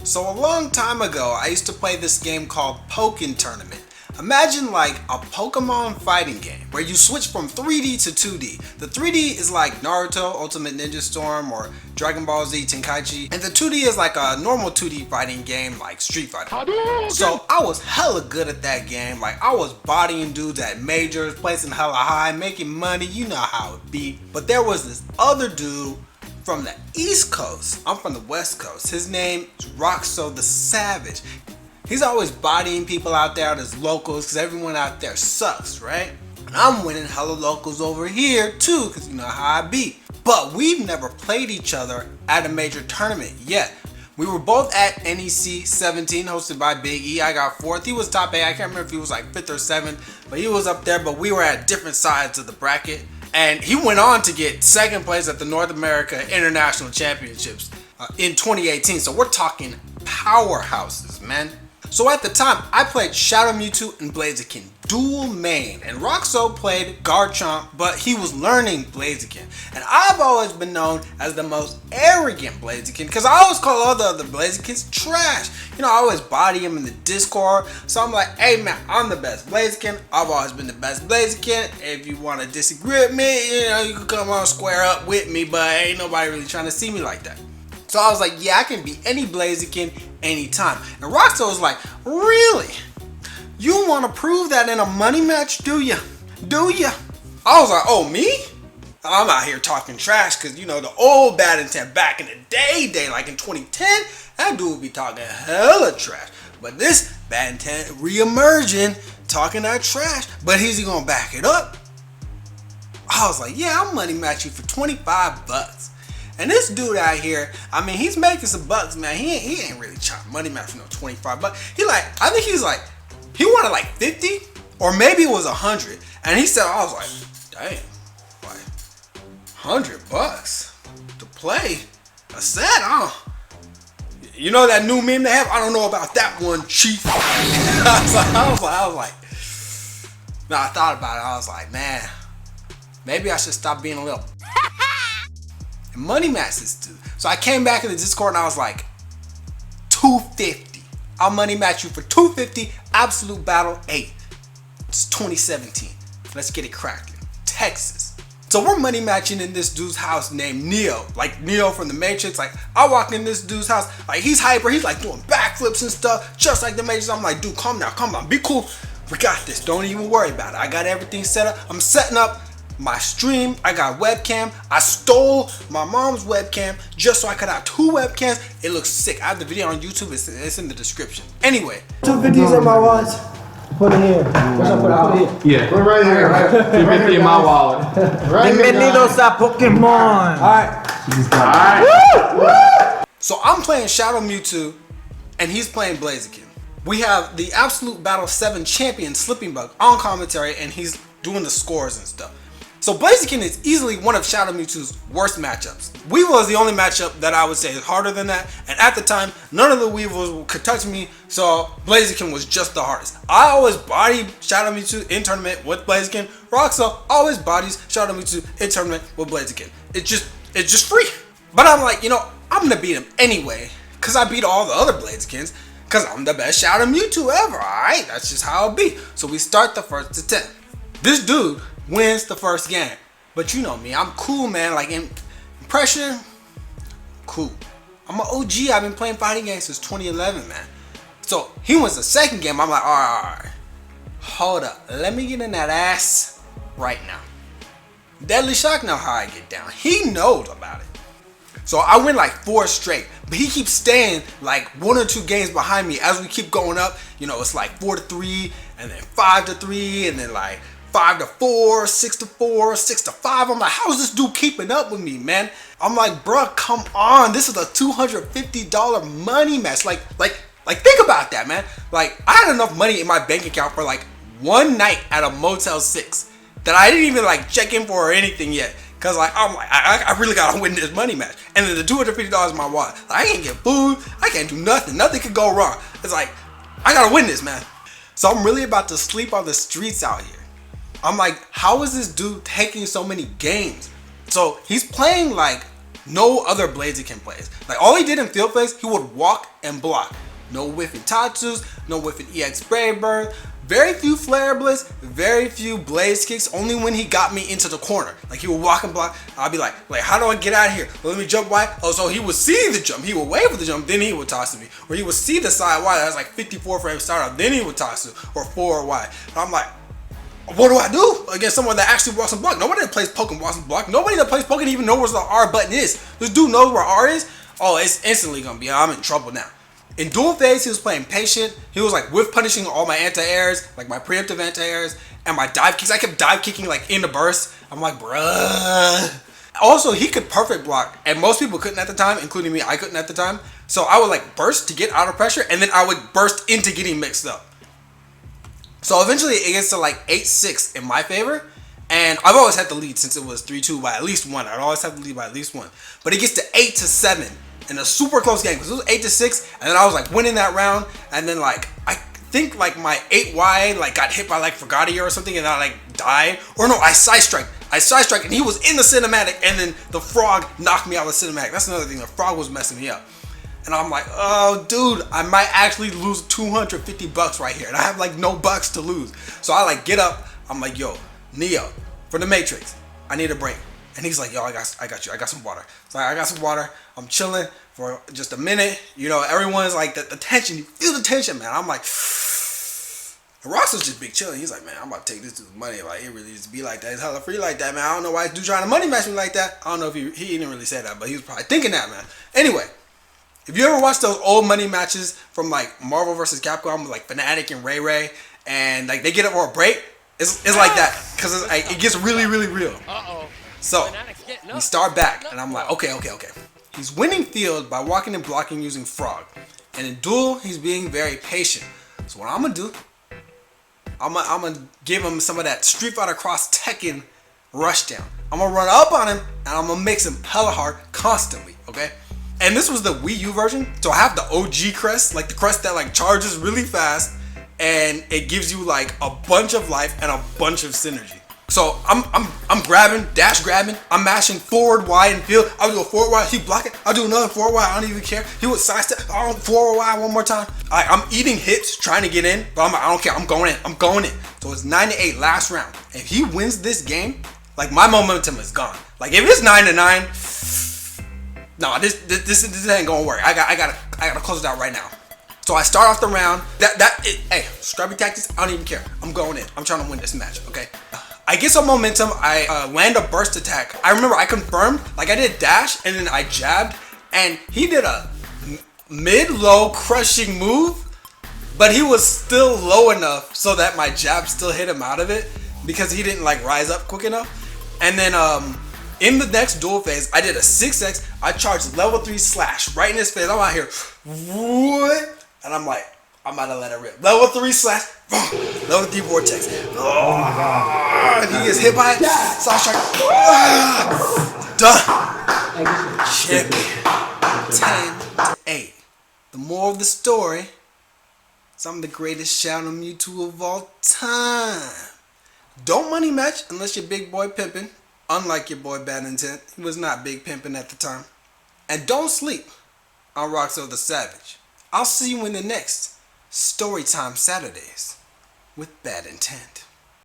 So a long time ago, I used to play this game called Pokkén Tournament. Imagine like a Pokemon fighting game where you switch from 3D to 2D. The 3D is like Naruto, Ultimate Ninja Storm, or Dragon Ball Z Tenkaichi. And the 2D is like a normal 2D fighting game like Street Fighter. So I was hella good at that game. Like I was bodying dudes at majors, placing hella high, making money, you know how it be. But there was this other dude from the East Coast. I'm from the West Coast. His name is RoksoTheSavage. He's always bodying people out there as locals because everyone out there sucks, right? And I'm winning hella locals over here too because you know how I be. But we've never played each other at a major tournament yet. We were both at NEC 17 hosted by Big E. I got 4th. He was top 8. I can't remember if he was like 5th or 7th, but he was up there. But we were at different sides of the bracket. And he went on to get 2nd place at the North America International Championships in 2018. So we're talking powerhouses, man. So at the time, I played Shadow Mewtwo and Blaziken, dual main, and Rokso played Garchomp, but he was learning Blaziken. And I've always been known as the most arrogant Blaziken, because I always call all the other Blazikens trash. You know, I always body him in the Discord, so I'm like, hey man, I'm the best Blaziken. I've always been the best Blaziken. If you want to disagree with me, you know, you can come on square up with me, but ain't nobody really trying to see me like that. So I was like, yeah, I can beat any Blaziken anytime. And Rokso was like, really? You want to prove that in a money match, do ya? Do ya? I was like, oh, me? I'm out here talking trash because, you know, the old bad intent back in the day, like in 2010, that dude would be talking hella trash. But this bad intent re-emerging, talking that trash. But is he going to back it up? I was like, yeah, I'll money match you for 25 bucks. And this dude out here, I mean, he's making some bucks, man. He ain't really trying money match for no 25 bucks. I think he wanted like 50 or maybe it was 100. And he said, I was like, damn, like 100 bucks to play a set, huh? You know that new meme they have? I don't know about that one, chief. I was like, no, I thought about it. I was like, man, maybe I should stop being a little money match this dude. So I came back in the Discord and I was like, 250. I'll money match you for 250. Absolute Battle 8. It's 2017. Let's get it cracking. Texas. So we're money matching in this dude's house named Neo. Like Neo from the Matrix. Like I walked in this dude's house. Like he's hyper. He's like doing backflips and stuff. Just like the Matrix. I'm like, dude, calm down. Be cool. We got this. Don't even worry about it. I got everything set up. I'm setting up my stream. I got webcam. I stole my mom's webcam just so I could have 2 webcams. It looks sick. I have the video on YouTube. It's in the description. Anyway, 250s in my wallet. Put it here. What's up? Put it here. Yeah. Put it right here. 250 in my wallet. Bienvenidos a Pokemon. Alright. So I'm playing Shadow Mewtwo and he's playing Blaziken. We have the Absolute Battle 7 champion Slipping Bug on commentary and he's doing the scores and stuff. So Blaziken is easily one of Shadow Mewtwo's worst matchups. Weevil is the only matchup that I would say is harder than that. And at the time, none of the Weevils could touch me. So Blaziken was just the hardest. I always bodied Shadow Mewtwo in tournament with Blaziken. Rokso always bodies Shadow Mewtwo in tournament with Blaziken. It's just free. But I'm like, you know, I'm gonna beat him anyway. Cause I beat all the other Blazikens. Cause I'm the best Shadow Mewtwo ever, alright? That's just how it be. So we start the first to 10. This dude wins the first game. But you know me, I'm cool, man. Like in pressure, cool. I'm an OG. I've been playing fighting games since 2011, man. So he wins the second game. I'm like, all right. Hold up. Let me get in that ass right now. Deadly Shock know how I get down. He knows about it. So I win like 4 straight. But he keeps staying like 1 or 2 games behind me as we keep going up. You know, it's like 4-3 and then 5-3 and then like 5-4, 6-4, 6-5. I'm like, how is this dude keeping up with me, man? I'm like, bruh, come on. This is a $250 money match. Like think about that, man. Like, I had enough money in my bank account for like 1 night at a Motel 6 that I didn't even like check in for or anything yet. Cause like, I'm like, I really gotta win this money match. And then the $250 in my wallet. Like, I can't get food. I can't do nothing. Nothing could go wrong. It's like, I gotta win this, man. So I'm really about to sleep on the streets out here. I'm like, how is this dude taking so many games? So he's playing like no other Blaziken plays. Like, all he did in field plays, he would walk and block. No whiffing Tatsus, no whiffing EX Brave Bird, very few Flare Blitz, very few Blaze Kicks, only when he got me into the corner. Like, he would walk and block, I'd be like, how do I get out of here? Let me jump wide. Oh, so he would see the jump, he would wait for the jump, then he would toss to me. Or he would see the side wide, that's like 54 frame startup, then he would toss to, or 4 wide. And I'm like, what do I do against someone that actually walks and block? Nobody that plays Pokkén walks and block. Nobody that plays Pokkén even knows where the R button is. This dude knows where R is. Oh, it's instantly gonna be, I'm in trouble now. In dual phase, he was playing patient. He was like whiff punishing all my anti-airs, like my preemptive anti-airs, and my dive kicks. I kept dive kicking like in the burst. I'm like, bruh. Also, he could perfect block, and most people couldn't at the time, including me. I couldn't at the time. So I would like burst to get out of pressure, and then I would burst into getting mixed up. So eventually it gets to like 8-6 in my favor. And I've always had the lead since it was 3-2 by at least one. I'd always have the lead by at least one. But it gets to 8-7 in a super close game. Because it was 8-6. And then I was like winning that round. And then like, I think like my 8 wide like got hit by like Fragatia or something. And I like died. Or no, I side strike. And he was in the cinematic. And then the frog knocked me out of the cinematic. That's another thing. The frog was messing me up. And I'm like, oh, dude, I might actually lose $250 right here. And I have like no bucks to lose. So I like get up. I'm like, yo, Neo, for the Matrix, I need a break. And he's like, yo, I got you. I got some water. So I got some water. I'm chilling for just a minute. You know, everyone's like, the tension. You feel the tension, man. I'm like, Rokso's just big chilling. He's like, man, I'm about to take this to the money. Like, it really just be like that. It's hella free like that, man. I don't know why this dude trying to money match me like that. I don't know if he didn't really say that, but he was probably thinking that, man. Anyway. If you ever watch those old money matches from like Marvel vs. Capcom with like Fnatic and Ray Ray, and like they get up for a break, it's like that because like, it gets really real. So we start back, and I'm like, okay. He's winning field by walking and blocking using Frog, and in duel he's being very patient. So what I'm gonna do, I'm gonna give him some of that Street Fighter Cross Tekken rush down. I'm gonna run up on him, and I'm gonna mix him hella hard constantly. Okay. And this was the Wii U version, so I have the OG crest, like the crest that like charges really fast, and it gives you like a bunch of life and a bunch of synergy. So I'm grabbing, dash grabbing, I'm mashing forward wide and field. I'll do a forward wide, he block it. I'll do another forward wide, I don't even care. He would sidestep, forward wide one more time. I'm eating hits, trying to get in, but I'm like, I don't care, I'm going in. So it's 9-8 last round. If he wins this game, like my momentum is gone. Like if it's 9-9. No, this ain't gonna work. I gotta close it out right now. So I start off the round. Hey, scrubby tactics. I don't even care. I'm going in. I'm trying to win this match. Okay. I get some momentum. I land a burst attack. I remember I confirmed. Like I did dash and then I jabbed, and he did a mid-low crushing move, but he was still low enough so that my jab still hit him out of it because he didn't like rise up quick enough. And then in the next duel phase, I did a 6x. I charged level 3 slash right in his face. I'm out here, what? And I'm like, I'm about to let it rip. Level 3 slash, level 3 vortex. Oh my god! And he gets hit by it. Slash strike. Done. Champion. 10-8. The moral of the story is I'm the greatest Shadow Mewtwo of all time. Don't money match unless you're big boy pimping. Unlike your boy Bad Intent, he was not big pimping at the time. And don't sleep on RoksoTheSavage. I'll see you in the next Storytime Saturdays with Bad Intent.